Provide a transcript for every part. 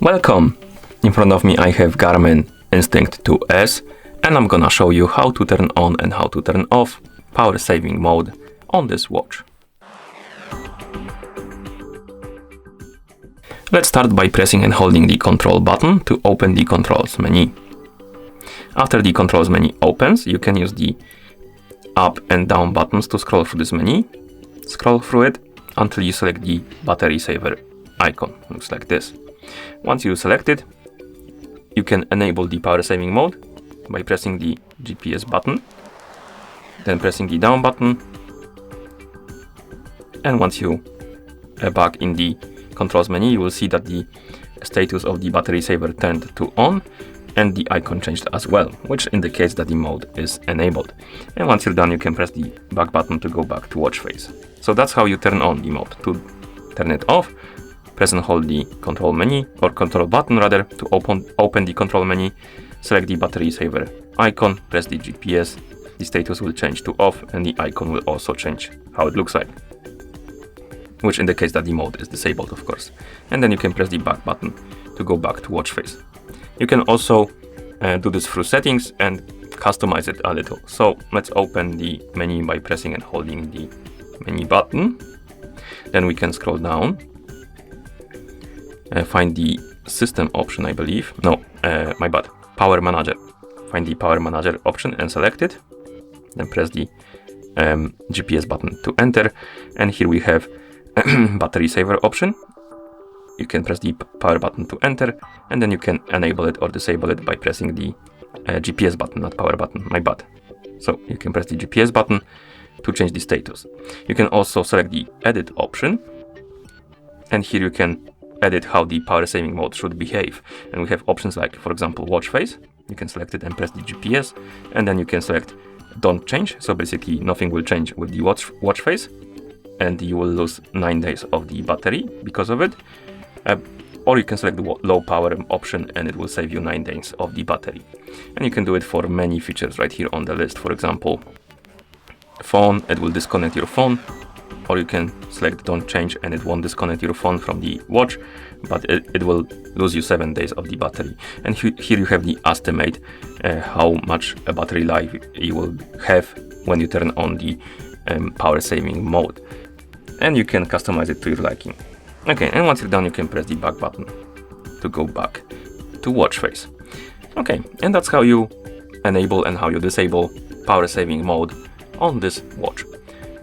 Welcome! In front of me I have GARMIN Instinct 2S and I'm gonna show you how to turn on and how to turn off power saving mode on this watch. Let's start by pressing and holding the control button to open the controls menu. After the controls menu opens, you can use the up and down buttons to scroll through this menu. Scroll through it until you select the battery saver icon. Looks like this. Once you select it, you can enable the power saving mode by pressing the GPS button, then pressing the down button, and once you are back in the controls menu, you will see that the status of the battery saver turned to on and the icon changed as well, which indicates that the mode is enabled. And once you're done, you can press the back button to go back to watch face. So that's how you turn on the mode. To turn it off, press and hold the control menu, or control button rather, to open the control menu, select the battery saver icon, press the GPS, the status will change to off and the icon will also change how it looks like, which indicates that the mode is disabled, of course. And then you can press the back button to go back to watch face. You can also do this through settings and customize it a little. So let's open the menu by pressing and holding the menu button. Then we can scroll down, find the system option, I believe. No, my bad. Power manager. Find the power manager option and select it. Then press the GPS button to enter. And here we have battery saver option. You can press the power button to enter, and then you can enable it or disable it by pressing the GPS button, not power button, my bad. So you can press the GPS button to change the status. You can also select the edit option, and here you can edit how the power saving mode should behave. And we have options like, for example, watch face. You can select it and press the GPS, and then you can select don't change. So basically nothing will change with the watch face, and you will lose 9 days of the battery because of it. Or you can select the low power option and it will save you 9 days of the battery. And you can do it for many features right here on the list. For example, phone, it will disconnect your phone, or you can select don't change and it won't disconnect your phone from the watch, but it will lose you 7 days of the battery. And here you have the estimate how much a battery life you will have when you turn on the power saving mode. And you can customize it to your liking. Okay, and once you're done, you can press the back button to go back to watch face. Okay, and that's how you enable and how you disable power saving mode on this watch.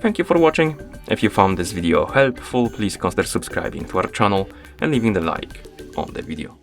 Thank you for watching. If you found this video helpful, please consider subscribing to our channel and leaving the like on the video.